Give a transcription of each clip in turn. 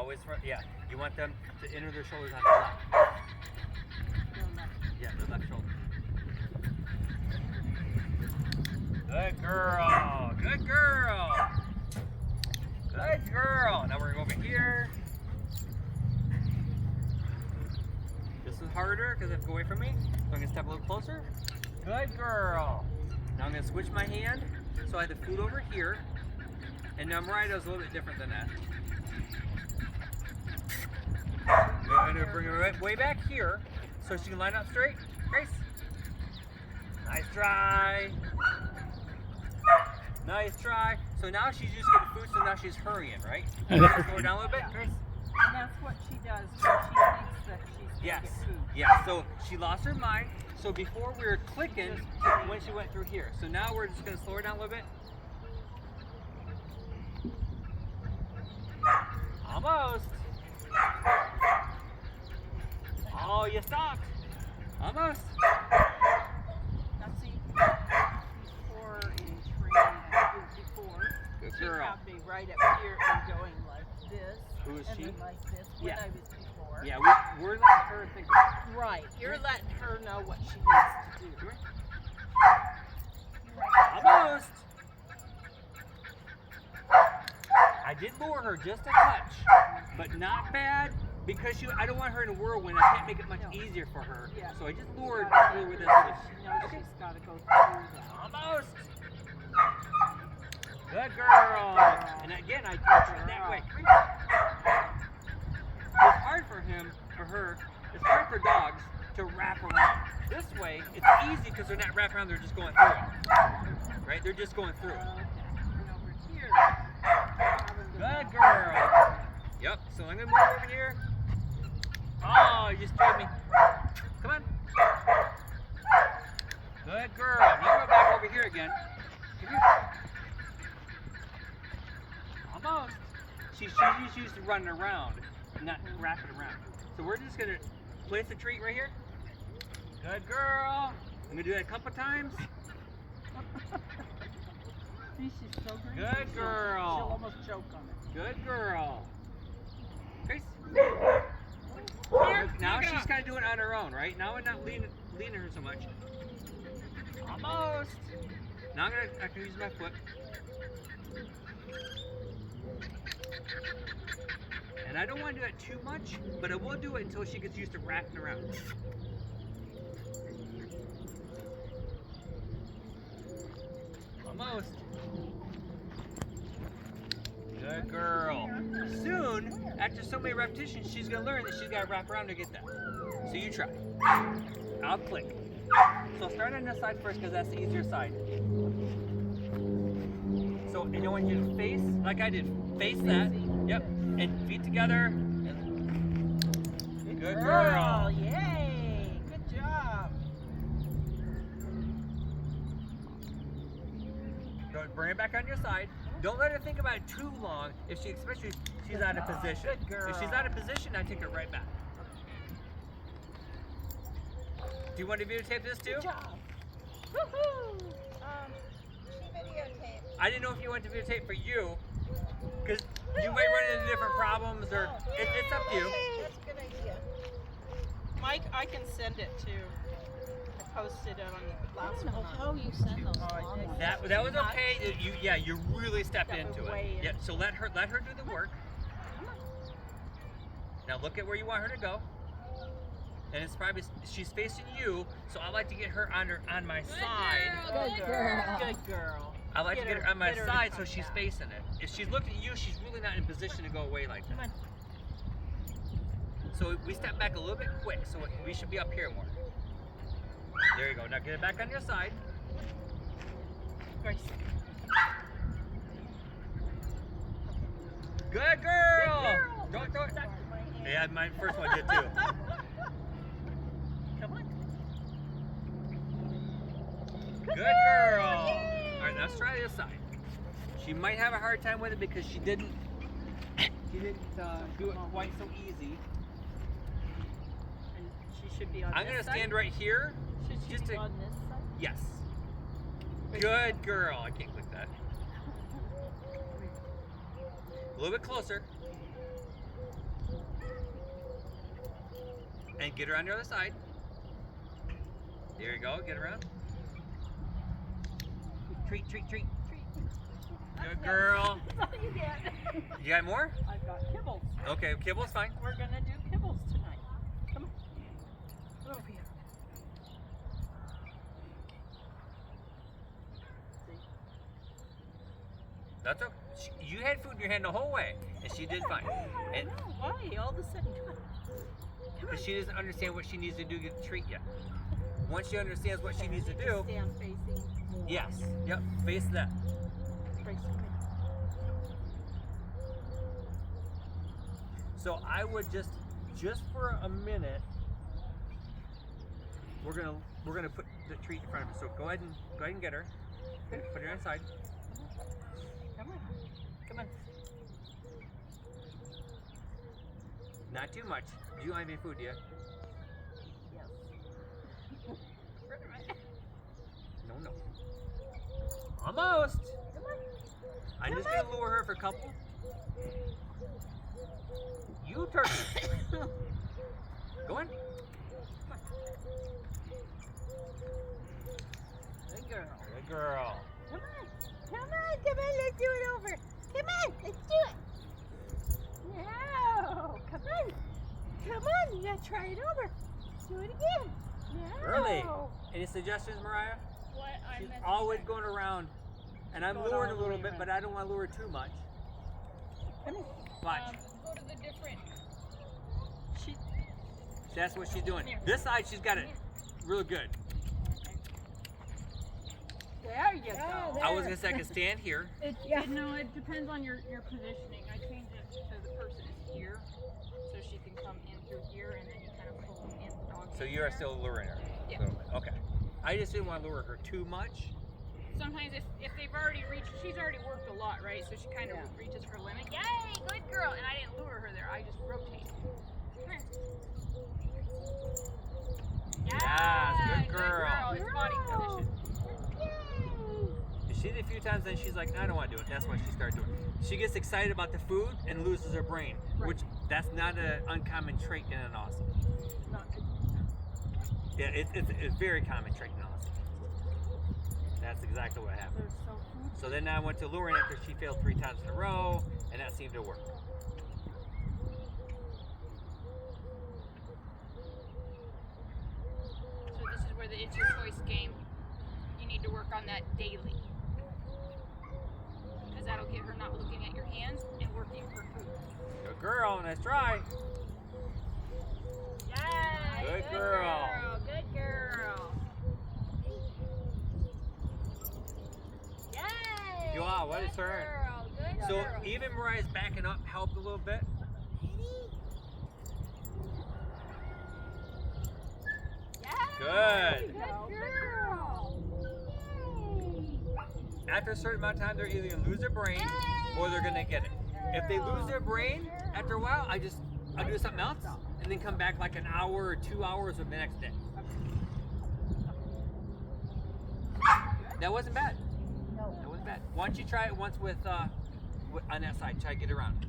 Always front. Yeah. You want them to enter their shoulders on the left. Yeah, the left shoulder. Good girl. Good girl. Good girl. Now we're going to go over here. This is harder because I have to go away from me. So I'm going to step a little closer. Good girl. Now I'm going to switch my hand. So I have the food over here. And now Mariah is a little bit different than that. I'm going to bring her way back here so she can line up straight. Grace. Nice try. Nice try. So now she's just getting food, so now she's hurrying, right? Slow her down a little bit, Grace. And that's what she does when she thinks that she's going to Yes. get food. Yeah, so she lost her mind. So before we were clicking when she went through here. So now we're just going to slow her down a little bit. Almost. Oh, you stopped. Almost. Now see, before in training, before, Good she'd girl. have me right up here and going like this. Who is and she? then like this when Yeah. I was before. Yeah, we're letting her think. Right. You're letting her know what she needs to do. Almost. I did lower her just a touch, but not bad because I don't want her in a whirlwind. I can't make it much easier for her. Yeah. So I just lowered her with this. She knows she's got to go through that. Almost. Good girl. And again, I touch her that way. It's hard for her. It's hard for dogs to wrap around. This way, it's easy because they're not wrapping around. They're just going through it. Right? They're just going through it. And over here, Good girl. Yep. So I'm gonna move over here. Oh, you just drove me. Come on. Good girl. Now go back over here again. Come here. Almost. She's just used to running around, not wrapping around. So we're just gonna place a treat right here. Good girl. I'm gonna do that a couple times. See, she's so green. Good girl. She'll almost choke on it. Good girl. Grace. Here, Now pick it she's up. kind of doing it on her own, right? Now I'm not leaning her so much. Almost. Now I can use my foot. And I don't want to do it too much, but I will do it until she gets used to wrapping around. Almost. Good girl. Soon, after so many repetitions, she's going to learn that she's got to wrap around to get that. So you try. I'll click. So start on this side first because that's the easier side. So, and I want you to face, like I did, face that. Yep. And feet together. And good girl. Yay! Good job. Bring it back on your side. Don't let her think about it too long. Especially if she's out of position. Good girl. If she's out of position, I take her right back. Do you want to videotape this too? Good job. Woohoo! She videotaped. I didn't know if you wanted to videotape for you, because you might run into different problems, or it's up to you. That's a good idea. Mike, I can send it to. I posted it on the I last don't know one. how you send those Oh, I long did. ones. That was okay. You really stepped That into was it. way in. Yep. So let her do the work. Now look at where you want her to go. And it's probably she's facing you, so I like to get her on my side. Good girl. Good girl. I like to get her on my get her to side so come she's down. facing it. If she's looking at you, she's really not in position to go away like Come that. on. So we step back a little bit quick, so we should be up here more. There you go. Now get it back on your side. Grace. Good girl. Good girl. Don't. Stuck to my hand. Yeah, my first one did too. Come on. Good girl. All right, now let's try this side. She might have a hard time with it because she didn't do it quite so easy. And she should be on I'm this gonna side. stand right here. Should she just be to- on this side? Yes. Good girl. I can't click that. A little bit closer. And get her on the other side. There you go. Get around. Treat, treat, treat. Good girl. That's all you get. You got more? I've got kibbles. Okay, kibble's fine. We're gonna do kibbles tonight. Come on. Come over here. That's okay. You had food in your hand the whole way, and she did fine. And I know, why? All of a sudden, come on. Come on. because she doesn't understand what she needs to do to get the treat yet. Once she understands what she needs to do, Stand facing. yes, yep, face that. Facing me. So I would just for a minute, we're gonna put the treat in front of her. So go ahead and get her. Put her inside. Come on. Come on. Not too much. You don't have any food yet. Yes. No, no. Almost. Come on. I'm just gonna lure her for a couple. You turkey. Go in. Good girl. Good girl. Come on. Come on. Come on. Let's do it over. Come on. Let's do it. No. Come on. Come on. You gotta try it over. Do it again. No. Really? Any suggestions, Mariah? What? She's always going around, and I'm Going luring all a the little way bit, around. but I don't want to lure too much. Come on. Watch. Go to the different. She. That's what she's doing. Here. This side, she's got it real good. There you Oh, go. I was gonna say I can stand here. No, it depends on your positioning. I change it so the person is here, so she can come in through here, and then you kind of pull in the dog. So in you are there. still luring her. Yeah. So, okay. I just didn't want to lure her too much. Sometimes if they've already reached, she's already worked a lot, right? So she kind of Yeah. reaches her limit. Yay, good girl! And I didn't lure her there. I just rotate. Come here. Yes, good girl. It's body position. She did a few times, then she's like, I don't want to do it. That's why she started doing it. She gets excited about the food and loses her brain, Right. which that's not an uncommon trait in an Aussie. Not good. Yeah, it's a very common trait in Aussie. That's exactly what happened. They're so food. So then I went to luring after she failed 3 times in a row, and that seemed to work. So this is where it's your choice game. You need to work on that daily. Because that'll get her not looking at your hands and working for food. Good girl, nice try. Yay! Good girl. Good girl. Yay! You are, what is Good her? girl, good So girl. even Mariah's backing up helped a little bit. Yay! Good. Good girl. After a certain amount of time, they're either gonna lose their brain or they're gonna get it. If they lose their brain after a while, I'll do something else and then come back like an hour or 2 hours or the next day. That wasn't bad. No. That wasn't bad. Why don't you try it once with on that side? Try to get around.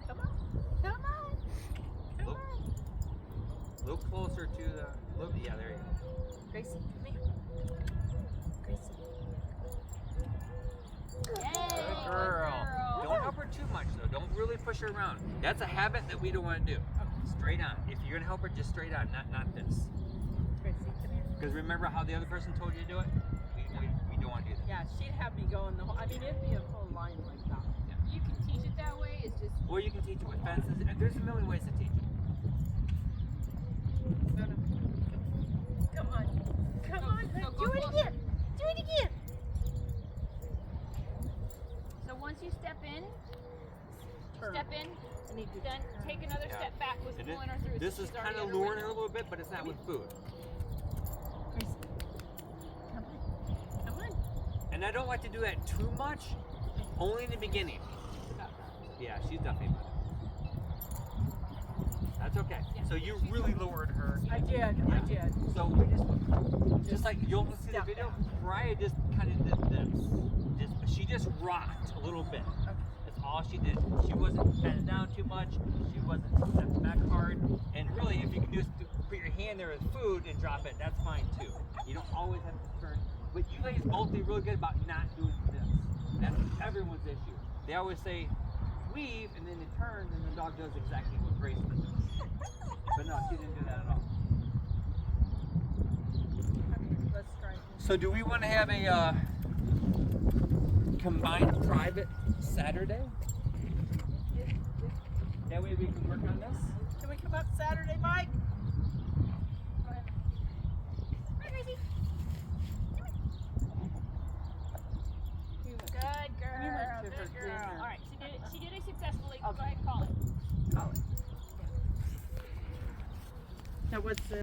Come on. Come on. Come Look. on. Look closer to the. Look, yeah, there you go. Gracie, come here. Gracie. Yay! Good girl. Don't help her too much though. Don't really push her around. That's a habit that we don't want to do. Straight on. If you're gonna help her, just straight on, not this. Gracie, come here. Because remember how the other person told you to do it? We don't want to do that. Yeah, she'd have me going the whole. I mean, it'd be a full line like that. You can teach it that way. It's just Or you can teach it with fences. There's a million ways to teach it. No, no. Come on. Come on. So Let's go do it closer. again. Do it again. so once you step in, Turn. I need to then turn. take another Yeah. step back with And pulling her through. this so is she's kind already of at her luring her a window. little bit, but it's not with food. Gracie. Come on. Come on. And I don't like to do that too much, only in the beginning. Yeah, she's definitely better. That's okay. Yeah. So you really lowered her. I did. I Yeah. did. So we just like you'll see the Step video. back. Mariah just kind of did this. She just rocked a little bit. Okay. That's all she did. She wasn't bent down too much. She wasn't stepping back hard. And really, if you can just put your hand there with food and drop it, that's fine too. You don't always have to turn. But you ladies both did really good about not doing this. That's everyone's issue. They always say, weave, and then it turns, and the dog does exactly what Grace does. But no, she didn't do that at all. Let's try. So do we want to have a combined private Saturday? That way we can work on this? Can we come up Saturday, Mike? Good girl. to her Good girl. dinner. All right, she did it successfully. Go ahead and call it. Now what's the